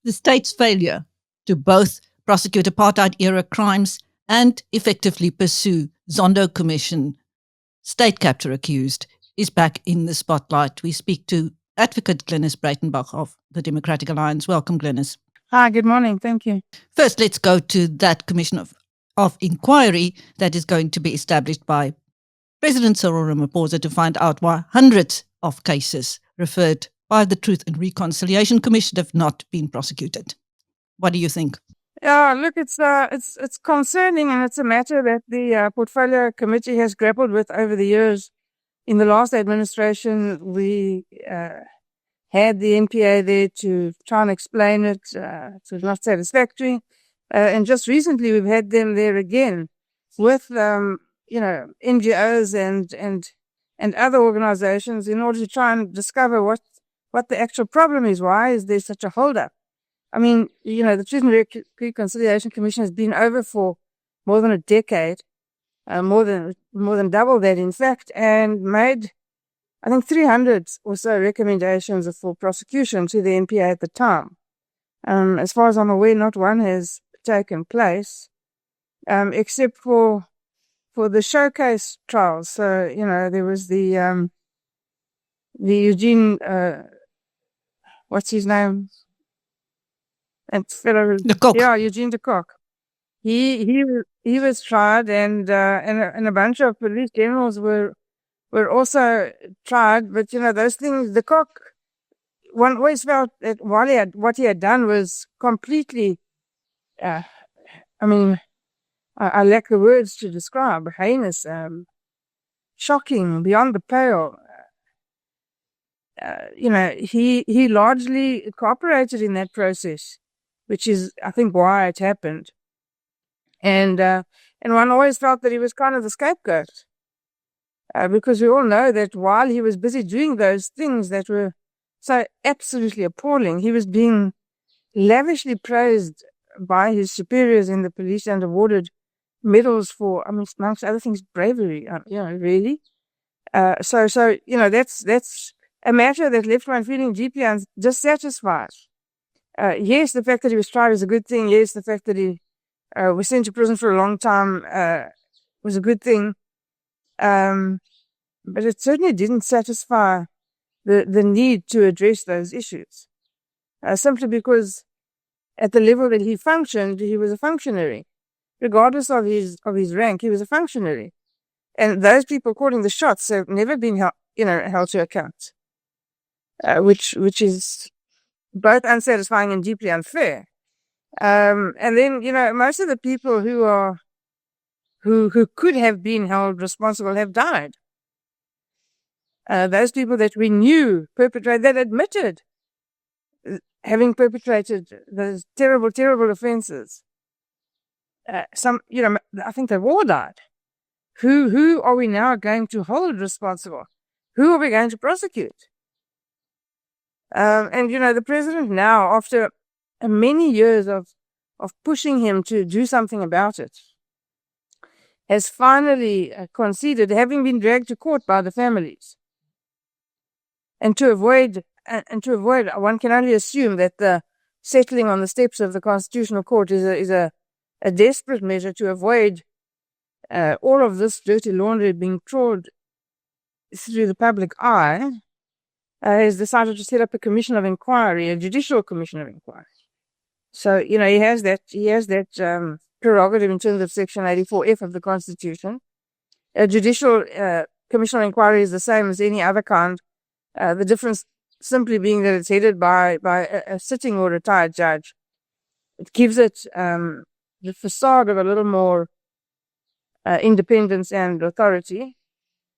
the state's failure to both prosecute apartheid-era crimes and effectively pursue Zondo Commission State Capture accused is back in the spotlight. We speak to Advocate Glynnis Breytenbach of the Democratic Alliance. Welcome, Glynnis. Hi, good morning. Thank you. First, let's go to that commission of inquiry that is going to be established by President Cyril Ramaphosa to find out why hundreds of cases referred by the Truth and Reconciliation Commission have not been prosecuted. What do you think? Yeah, look, it's concerning, and it's a matter that the Portfolio Committee has grappled with over the years. In the last administration, we had the NPA there to try and explain it. It was not satisfactory. And just recently, we've had them there again with, NGOs and other organizations in order to try and discover what the actual problem is. Why is there such a holdup? I mean, the Truth and Reconciliation Commission has been over for more than a decade, more than double that, in fact, and made, I think, 300 or so recommendations for prosecution to the NPA at the time. As far as I'm aware, not one has taken place, except for the showcase trials. So, there was the Eugene, what's his name? And fellow, De Kock. Yeah, Eugene de Kock. He was tried, and a bunch of police generals were also tried. But those things, de Kock, one always felt that what he had done was completely. I lack the words to describe, heinous, shocking, beyond the pale. He largely cooperated in that process, which is, I think, why it happened. And one always felt that he was kind of the scapegoat, because we all know that while he was busy doing those things that were so absolutely appalling, he was being lavishly praised by his superiors in the police and awarded medals for, amongst other things, bravery. Really. So that's a matter that left one feeling deeply dissatisfied. Yes, the fact that he was tried is a good thing. Yes, the fact that he was sent to prison for a long time was a good thing. But it certainly didn't satisfy the need to address those issues. Simply because at the level that he functioned, he was a functionary. Regardless of his rank, he was a functionary. And those people calling the shots have never been held to account, which is both unsatisfying and deeply unfair. And then, most of the people who could have been held responsible have died. Those people that we knew that admitted having perpetrated those terrible, terrible offenses. I think they've all died. Who are we now going to hold responsible? Who are we going to prosecute? And the president now, after many years of pushing him to do something about it, has finally conceded, having been dragged to court by the families. And to avoid, one can only assume that the settling on the steps of the Constitutional Court is a desperate measure to avoid all of this dirty laundry being trawled through the public eye. Has decided to set up a commission of inquiry, a judicial commission of inquiry. So, he has that prerogative in terms of Section 84F of the Constitution. A judicial commission of inquiry is the same as any other kind. The difference simply being that it's headed by a sitting or retired judge. It gives it the facade of a little more independence and authority.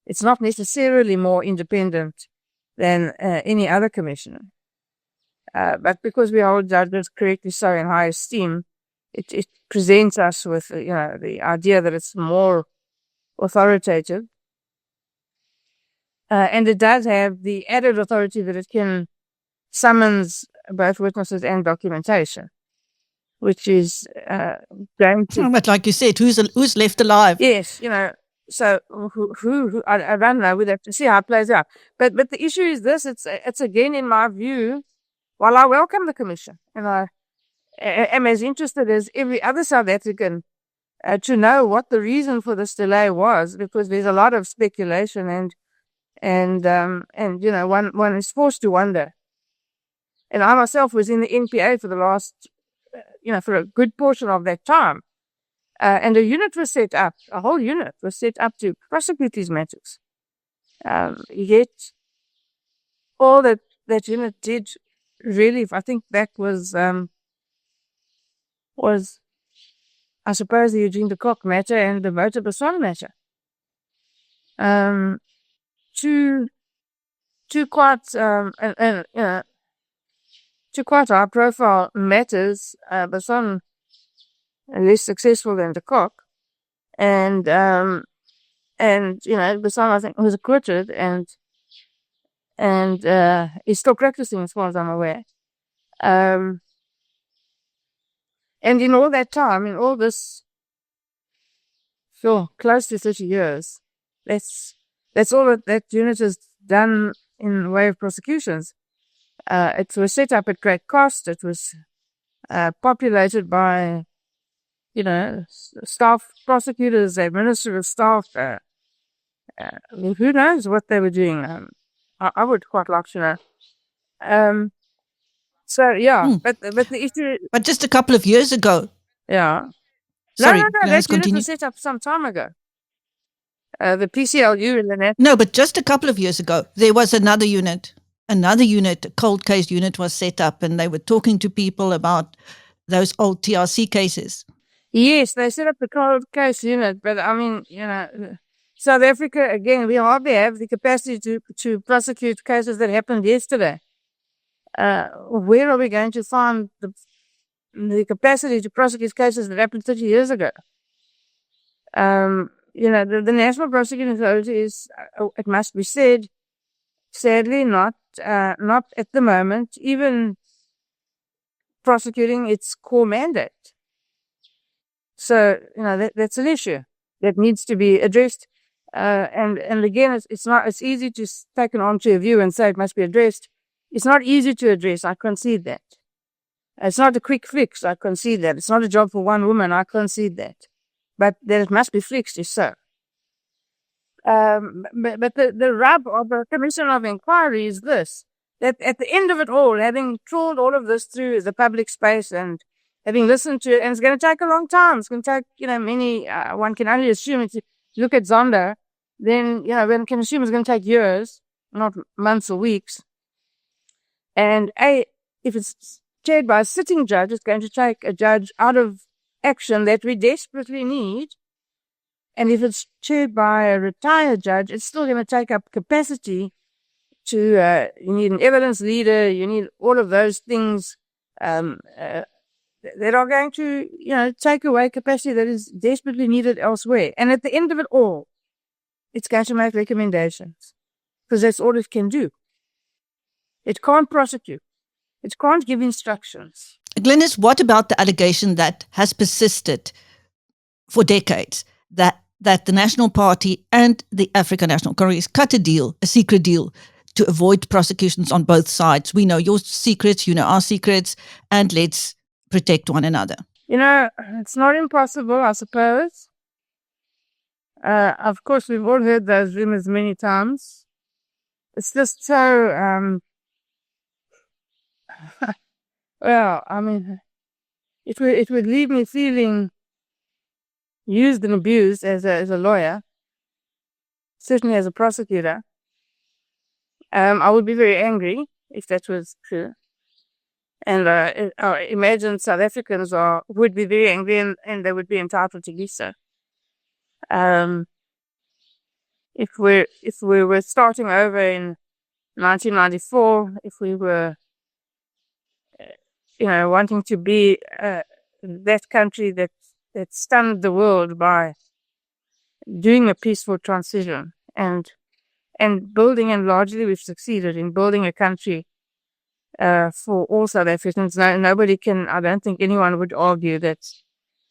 It's not necessarily more independent than any other commissioner. But because we hold judges correctly so in high esteem, it presents us with, the idea that it's more authoritative. And it does have the added authority that it can summons both witnesses and documentation, which is going to... But like you said, who's left alive? Yes, so who I don't know. We'd have to see how it plays out. But the issue is this: it's again, in my view, while I welcome the commission and am as interested as every other South African to know what the reason for this delay was, because there's a lot of speculation and one is forced to wonder. And I myself was in the NPA for the last, for a good portion of that time. And a unit was set up, a whole unit was set up to prosecute these matters. Yet all that unit did really, if I think back, was I suppose the Eugene de Kock matter and the motor Basson matter. Two quite high profile matters. Basson less successful than de Kock, and Basson I think was acquitted and is still practicing as far as I'm aware. And in all that time, in all this, close to 30 years, that's all that unit has done in the way of prosecutions. It was set up at great cost. It was populated by, staff prosecutors, administrative staff. Who knows what they were doing? I would quite like to know. But the issue. But just a couple of years ago. Yeah. Sorry, No. That unit continue. was set up some time ago. The PCLU in the net. No, but just a couple of years ago, there was another unit, a cold case unit was set up, and they were talking to people about those old TRC cases. Yes, they set up the cold case unit, but I mean, South Africa, again, we hardly have the capacity to prosecute cases that happened yesterday. Where are we going to find the capacity to prosecute cases that happened 30 years ago? The National Prosecuting Authority is, it must be said, sadly not at the moment even prosecuting its core mandate. So, that's an issue that needs to be addressed. And again, it's easy to take an armchair view and say it must be addressed. It's not easy to address. I concede that. It's not a quick fix. I concede that. It's not a job for one woman. I concede that. But that it must be fixed is so. But the rub of the Commission of Inquiry is this, that at the end of it all, having trawled all of this through the public space and having listened to it, and it's going to take a long time. It's going to take, many, one can only assume if you look at Zondo, then, one can assume it's going to take years, not months or weeks. And if it's chaired by a sitting judge, it's going to take a judge out of action that we desperately need. And if it's chaired by a retired judge, it's still going to take up capacity to, you need an evidence leader, you need all of those things that are going to, take away capacity that is desperately needed elsewhere. And at the end of it all, it's going to make recommendations, because that's all it can do. It can't prosecute. It can't give instructions. Glynnis, what about the allegation that has persisted for decades that the National Party and the African National Congress cut a secret deal, to avoid prosecutions on both sides? We know your secrets, you know our secrets, and let's protect one another. It's not impossible, I suppose. Of course, we've all heard those rumors many times. It's just so, well, I mean, it would leave me feeling used and abused as a lawyer, certainly as a prosecutor. I would be very angry if that was true. And I imagine South Africans would be very angry, and they would be entitled to be so. If we were starting over in 1994, if we were, wanting to be that country that stunned the world by doing a peaceful transition and building, and largely we've succeeded in building a country for all South Africans. Nobody can, I don't think anyone would argue that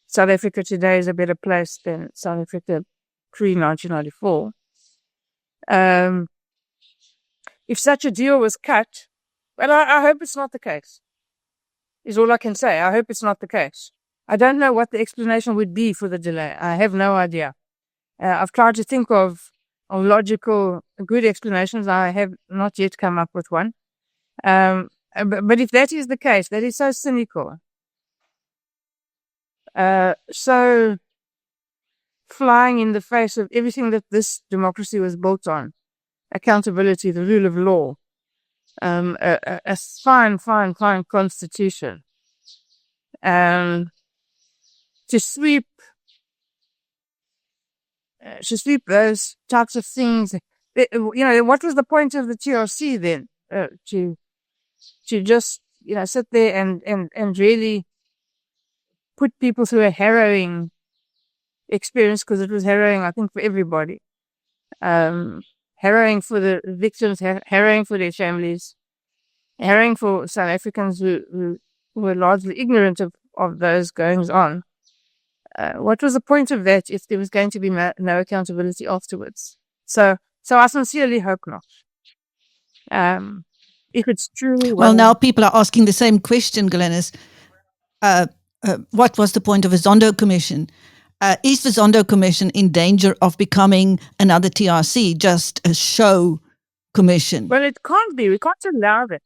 South Africa today is a better place than South Africa pre-1994. If such a deal was cut, well, I hope it's not the case. is all I can say. I hope it's not the case. I don't know what the explanation would be for the delay. I have no idea. I've tried to think of logical, good explanations. I have not yet come up with one. But if that is the case, that is so cynical. So flying in the face of everything that this democracy was built on. Accountability, the rule of law, a fine constitution. To sweep those types of things. What was the point of the TRC then? To just, sit there and really put people through a harrowing experience, because it was harrowing, I think, for everybody. Harrowing for the victims, harrowing for their families, harrowing for South Africans who were largely ignorant of those goings on. What was the point of that if there was going to be no accountability afterwards? So I sincerely hope not. If it's truly well, now people are asking the same question, Glynnis. What was the point of a Zondo Commission? Is the Zondo Commission in danger of becoming another TRC, just a show commission? Well, it can't be. We can't allow that.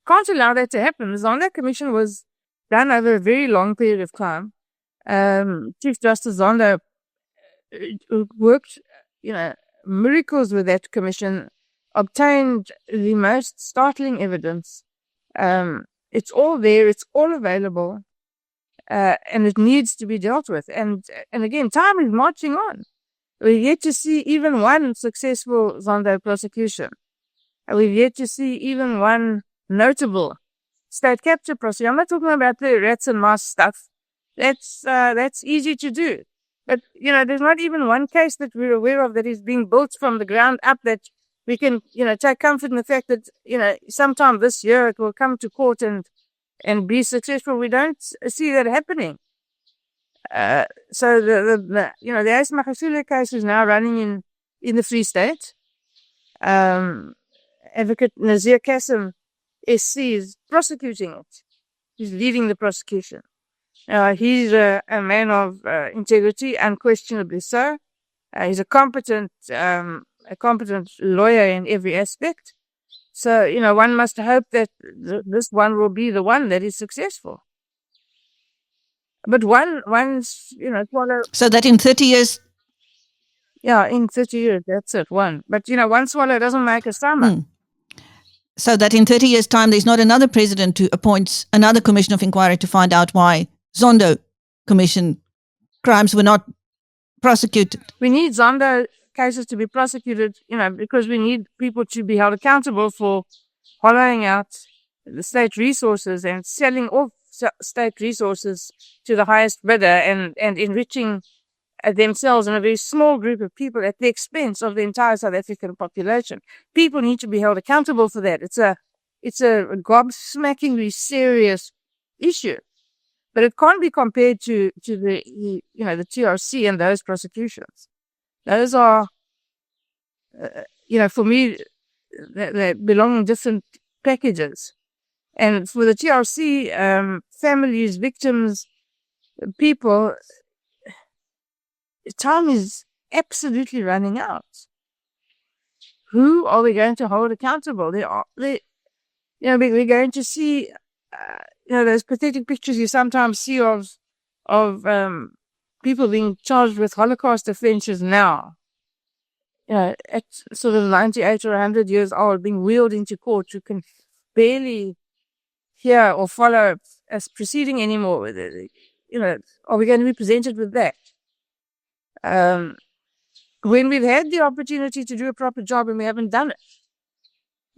Can't allow that to happen. The Zondo Commission was done over a very long period of time. Chief Justice Zondo worked, miracles with that commission, obtained the most startling evidence. It's all there. It's all available. And it needs to be dealt with. And again, time is marching on. We've yet to see even one successful Zondo prosecution. We've yet to see even one notable state capture prosecution. I'm not talking about the rats and mice stuff. That's easy to do. But, there's not even one case that we're aware of that is being built from the ground up that we can, take comfort in the fact that, sometime this year it will come to court and be successful. We don't see that happening. So the Ace Magashule case is now running in the Free State. Advocate Nazir Kasim SC is prosecuting it. He's leading the prosecution. He's a man of integrity, unquestionably so. He's a competent lawyer in every aspect. So, one must hope that this one will be the one that is successful. But one's, swallow. So that in 30 years. Yeah, in 30 years, that's it, one. But, one swallow doesn't make a summer. So that in 30 years' time, there's not another president who appoints another commission of inquiry to find out why Zondo Commission crimes were not prosecuted. We need Zondo cases to be prosecuted, because we need people to be held accountable for hollowing out the state resources and selling off state resources to the highest bidder and enriching themselves and a very small group of people at the expense of the entire South African population. People need to be held accountable for that. It's a gobsmackingly serious issue, but it can't be compared to the TRC and those prosecutions. Those are, for me, they belong in different packages. And for the TRC, families, victims, people, time is absolutely running out. Who are we going to hold accountable? We're going to see, those pathetic pictures you sometimes see of people being charged with Holocaust offenses now. At sort of 98 or 100 years old, being wheeled into court, you can barely hear or follow as proceeding anymore. Are we going to be presented with that? When we've had the opportunity to do a proper job and we haven't done it.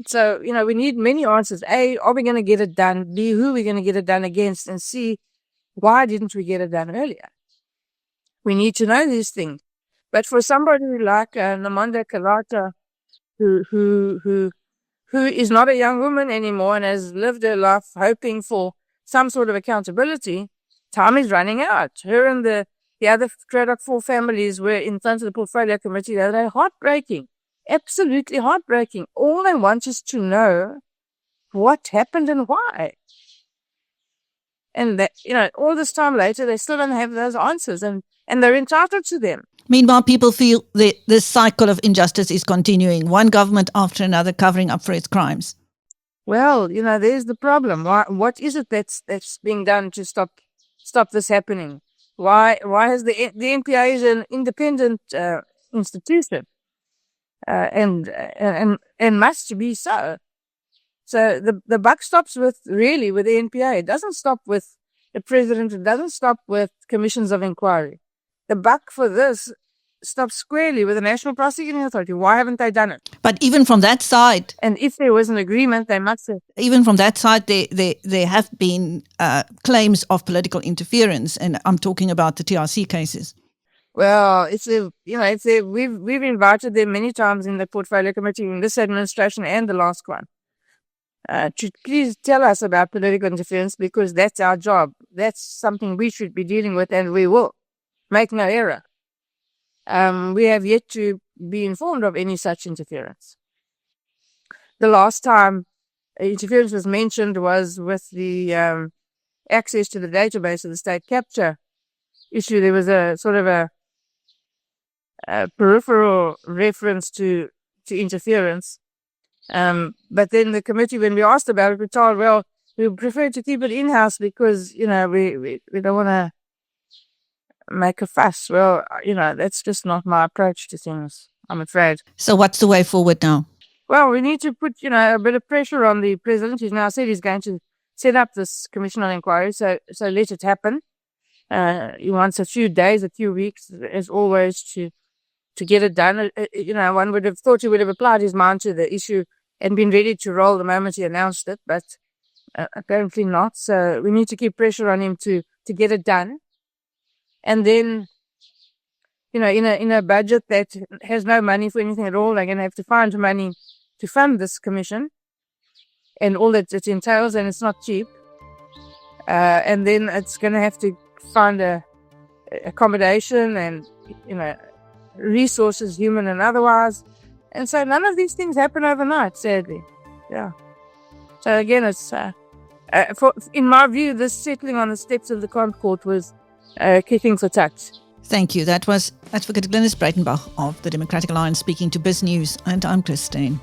So, we need many answers. A, are we going to get it done? B, who are we going to get it done against? And C, why didn't we get it done earlier? We need to know these things. But for somebody like Namonda Kalata, who is not a young woman anymore and has lived her life hoping for some sort of accountability, time is running out. Her and the other Craddock 4 families were in front of the Portfolio Committee. They're heartbreaking, absolutely heartbreaking. All they want is to know what happened and why. And that, all this time later, they still don't have those answers, and they're entitled to them. Meanwhile, people feel this cycle of injustice is continuing, one government after another covering up for its crimes. Well, there's the problem. What is it that's being done to stop this happening? Why has the NPA is an independent institution, and must be so. So the buck stops with the NPA. It doesn't stop with the president. It doesn't stop with commissions of inquiry. The buck for this stops squarely with the National Prosecuting Authority. Why haven't they done it? But even from that side, and if there was an agreement, they must have. Even from that side, there have been claims of political interference, and I'm talking about the TRC cases. Well, we've invited them many times in the portfolio committee in this administration and the last one to please tell us about political interference, because that's our job. That's something we should be dealing with, and we will. Make no error. We have yet to be informed of any such interference. The last time interference was mentioned was with the access to the database of the state capture issue. There was a sort of a peripheral reference to interference. But then the committee, when we asked about it, we told, well, we prefer to keep it in-house because, we don't want to make a fuss. Well, that's just not my approach to things, I'm afraid. So what's the way forward now? Well, we need to put, a bit of pressure on the president, who's now said he's going to set up this commission on inquiry. So let it happen. He wants a few days, a few weeks, as always, to get it done. One would have thought he would have applied his mind to the issue and been ready to roll the moment he announced it, but apparently not. So we need to keep pressure on him to get it done. And then, in a budget that has no money for anything at all, they're going to have to find money to fund this commission and all that it entails, and it's not cheap. And then it's going to have to find accommodation and, resources, human and otherwise. And so none of these things happen overnight, sadly. Yeah. So again, it's, in my view, this settling on the steps of the Court was kicking for touch. Thank you. That was Advocate Glynnis Breytenbach of the Democratic Alliance speaking to BizNews, and I'm Christine.